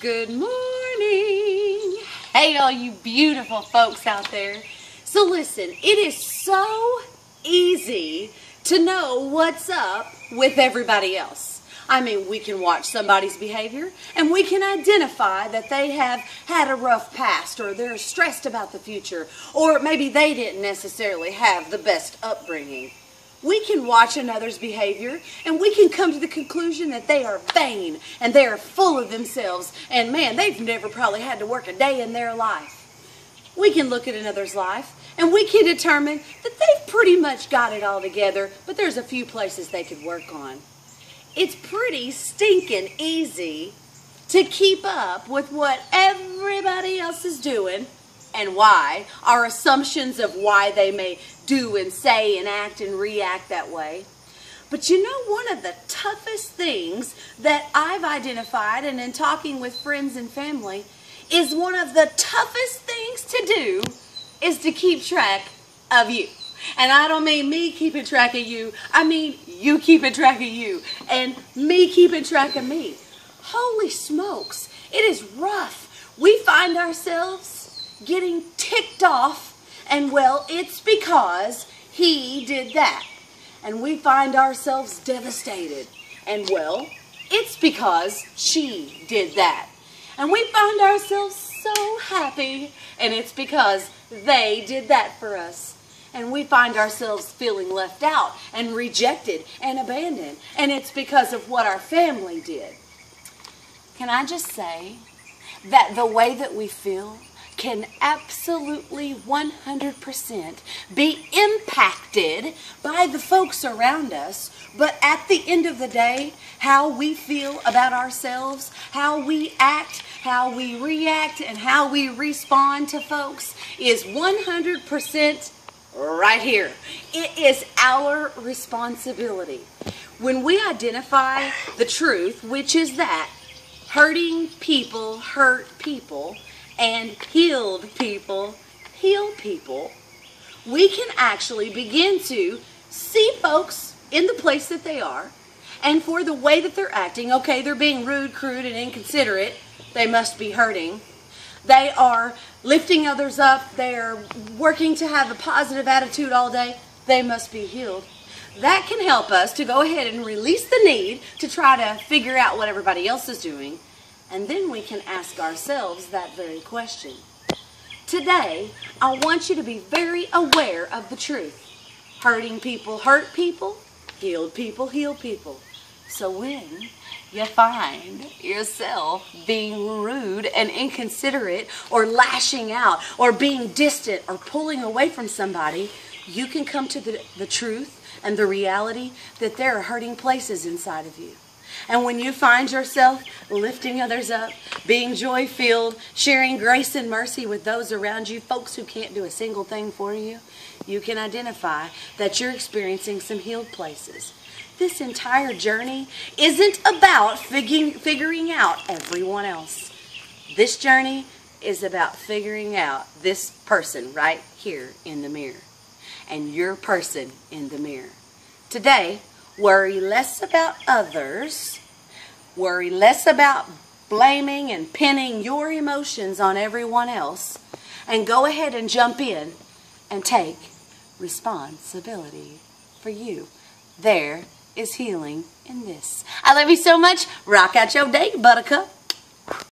Good morning. Hey, all you beautiful folks out there. So listen, it is so easy to know what's up with everybody else. I mean, we can watch somebody's behavior and we can identify that they have had a rough past, or they're stressed about the future, or maybe they didn't necessarily have the best upbringing. We can watch another's behavior and we can come to the conclusion that they are vain and they are full of themselves, and man, they've never probably had to work a day in their life. We can look at another's life and we can determine that they've pretty much got it all together, but there's a few places they could work on. It's pretty stinking easy to keep up with what everybody else is doing and why, our assumptions of why they may do and say and act and react that way. But you know, one of the toughest things that I've identified, and in talking with friends and family, is one of the toughest things to do is to keep track of you. And I don't mean me keeping track of you, I mean you keeping track of you and me keeping track of me. Holy smokes, it is rough. We find ourselves getting ticked off, and well, it's because he did that. And we find ourselves devastated, and well, it's because she did that. And we find ourselves so happy, and it's because they did that for us. And we find ourselves feeling left out and rejected and abandoned, and it's because of what our family did. Can I just say that the way that we feel can absolutely 100% be impacted by the folks around us, but at the end of the day, how we feel about ourselves, how we act, how we react, and how we respond to folks is 100% right here. It is our responsibility. When we identify the truth, which is that hurting people hurt people, and healed people heal people, we can actually begin to see folks in the place that they are, and for the way that they're acting. Okay, they're being rude, crude, and inconsiderate. They must be hurting. They are lifting others up. They are working to have a positive attitude all day. They must be healed. That can help us to go ahead and release the need to try to figure out what everybody else is doing. And then we can ask ourselves that very question. Today, I want you to be very aware of the truth. Hurting people hurt people, healed people heal people. So when you find yourself being rude and inconsiderate, or lashing out, or being distant, or pulling away from somebody, you can come to the truth and the reality that there are hurting places inside of you. And when you find yourself lifting others up, being joy-filled, sharing grace and mercy with those around you, folks who can't do a single thing for you, you can identify that you're experiencing some healed places. This entire journey isn't about figuring out everyone else. This journey is about figuring out this person right here in the mirror, and your person in the mirror. Today, worry less about others, worry less about blaming and pinning your emotions on everyone else, and go ahead and jump in and take responsibility for you. There is healing in this. I love you so much. Rock out your day, buttercup.